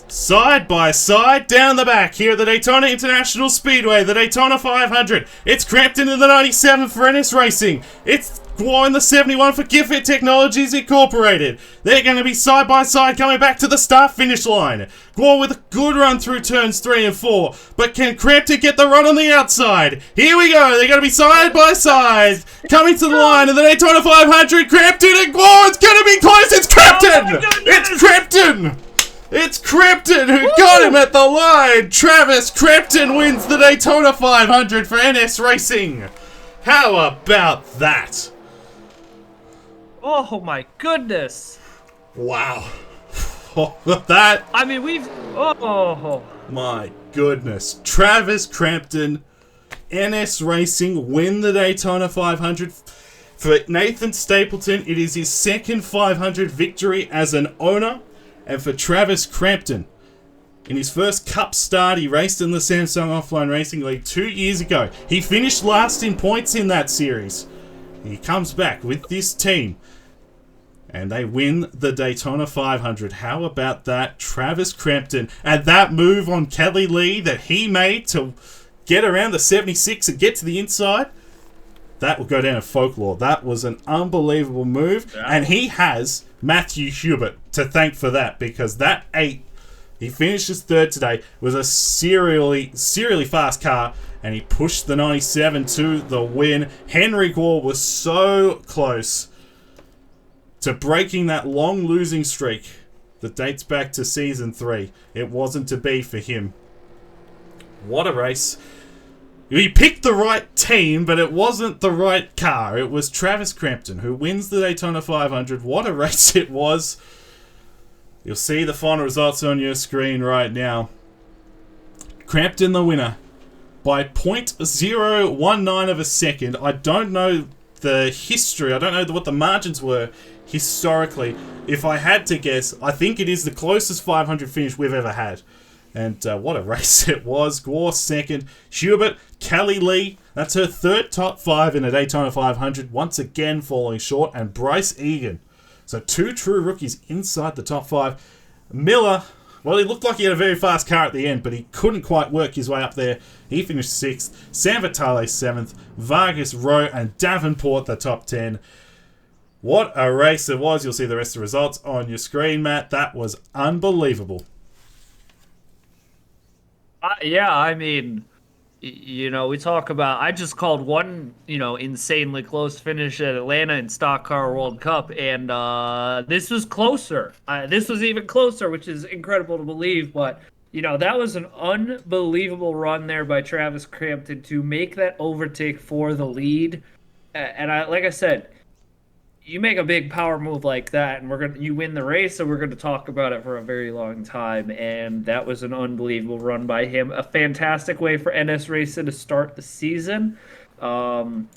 Side by side, down the back here at the Daytona International Speedway, the Daytona 500. It's Crampton in the 97 for NS Racing. It's Guo in the 71 for Gifford Technologies Incorporated. They're going to be side by side coming back to the start-finish line. Guo with a good run through turns 3 and 4. But can Crampton get the run on the outside? Here we go. They're going to be side by side coming to the line of the Daytona 500. Crampton and Guo. It's going to be close. It's Crampton. It's Crampton. It's Crampton who got him at the line! Travis Crampton wins the Daytona 500 for NS Racing! How about that? Oh my goodness! Wow. That... I mean, Oh! My goodness. Travis Crampton, NS Racing win the Daytona 500. For Nathan Stapleton, it is his second 500 victory as an owner. And for Travis Crampton, in his first Cup start, he raced in the Samsung Offline Racing League 2 years ago. He finished last in points in that series. He comes back with this team, and they win the Daytona 500. How about that? Travis Crampton, and that move on Kelly Lee that he made to get around the 76 and get to the inside, that will go down in folklore. That was an unbelievable move, and he has Matthew Hubert to thank for that, because that 8, he finishes third today, was a serially fast car, and he pushed the 97 to the win. Henry Gore was so close to breaking that long losing streak that dates back to season 3. It wasn't to be for him. What a race. He picked the right team, but it wasn't the right car. It was Travis Crampton who wins the Daytona 500. What a race it was. You'll see the final results on your screen right now. Crampton the winner by 0.019 of a second. I don't know the history. I don't know what the margins were historically. If I had to guess, I think it is the closest 500 finish we've ever had. And what a race it was. Gore second. Hubert, Kelly Lee, that's her third top 5 in a Daytona 500, once again falling short. And Bryce Egan. So 2 true rookies inside the top 5. Miller, well, he looked like he had a very fast car at the end, but he couldn't quite work his way up there. He finished 6th. Sam Vitale 7th. Vargas, Rowe, and Davenport the top 10. What a race it was. You'll see the rest of the results on your screen, Matt. That was unbelievable. Yeah, I mean, we talk about, I just called one, insanely close finish at Atlanta in Stock Car World Cup, and this was closer. This was even closer, which is incredible to believe, but, that was an unbelievable run there by Travis Crampton to make that overtake for the lead. And like I said, you make a big power move like that, and you win the race, so we're going to talk about it for a very long time. And that was an unbelievable run by him. A fantastic way for NS Racing to start the season. Again,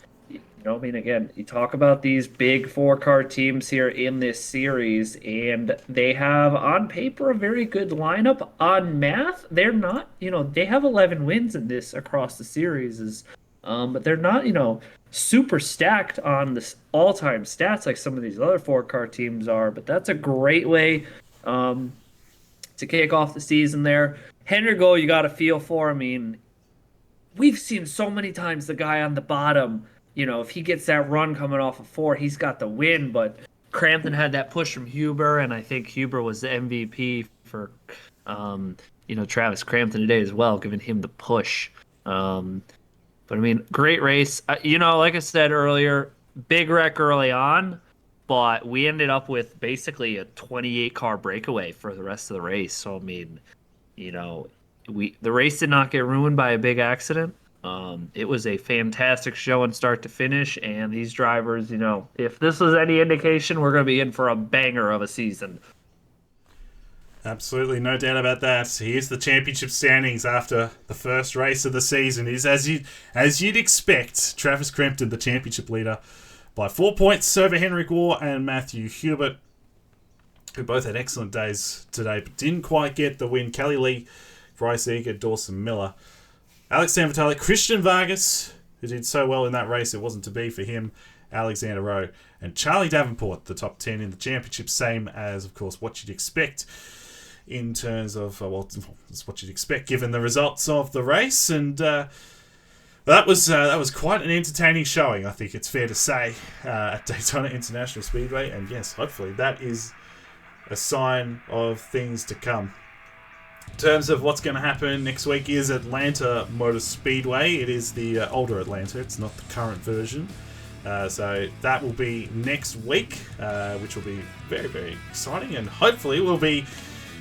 you talk about these big 4-car teams here in this series, and they have on paper a very good lineup. On math, they're not. They have 11 wins in this across the series, but they're not. Super stacked on the all-time stats like some of these other 4-car teams are, but that's a great way to kick off the season there. Henry Go, you got to feel for. I mean, we've seen so many times the guy on the bottom, if he gets that run coming off of 4, he's got the win, but Crampton had that push from Huber, and I think Huber was the MVP for, Travis Crampton today as well, giving him the push. But, I mean, great race. Like I said earlier, big wreck early on, but we ended up with basically a 28-car breakaway for the rest of the race. So, I mean, the race did not get ruined by a big accident. It was a fantastic show and start to finish, and these drivers, if this was any indication, we're going to be in for a banger of a season. Absolutely, no doubt about that. Here's the championship standings after the first race of the season. Is as you'd expect, Travis Crampton, the championship leader, by 4 points over Henry Gore and Matthew Hubert, who both had excellent days today, but didn't quite get the win. Kelly Lee, Bryce Eager, Dawson Miller, Alex Sanvitale, Christian Vargas, who did so well in that race, it wasn't to be for him, Alexander Rowe, and Charlie Davenport, the top 10 in the championship, same as, of course, what you'd expect in terms of, well, it's what you'd expect given the results of the race. And that was quite an entertaining showing, I think it's fair to say, at Daytona International Speedway. And yes, hopefully that is a sign of things to come. In terms of what's going to happen next week is Atlanta Motor Speedway. It is the older Atlanta. It's not the current version. So that will be next week, which will be very, very exciting, and hopefully will be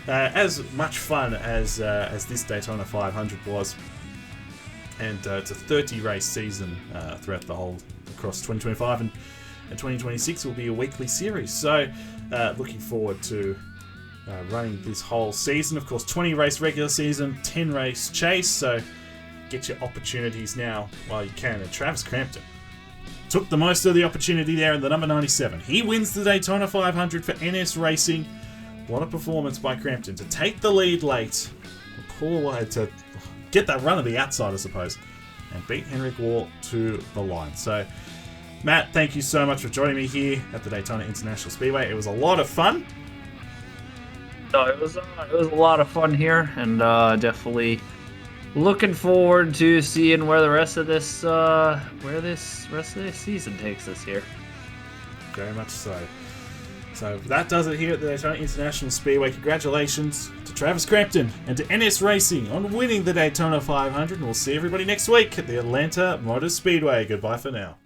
as much fun as this Daytona 500 was. And it's a 30-race season throughout the whole, across 2025 and 2026 will be a weekly series. So looking forward to running this whole season. Of course, 20-race regular season, 10-race chase. So get your opportunities now while you can. And Travis Crampton took the most of the opportunity there in the number 97. He wins the Daytona 500 for NS Racing. What a performance by Crampton to take the lead late, pull away to get that run of the outside, I suppose, and beat Henrik Waugh to the line. So, Matt, thank you so much for joining me here at the Daytona International Speedway. It was a lot of fun. No, it was a lot of fun here, and definitely looking forward to seeing where the rest of this season takes us here. Very much so. So that does it here at the Daytona International Speedway. Congratulations to Travis Crampton and to NS Racing on winning the Daytona 500. And we'll see everybody next week at the Atlanta Motor Speedway. Goodbye for now.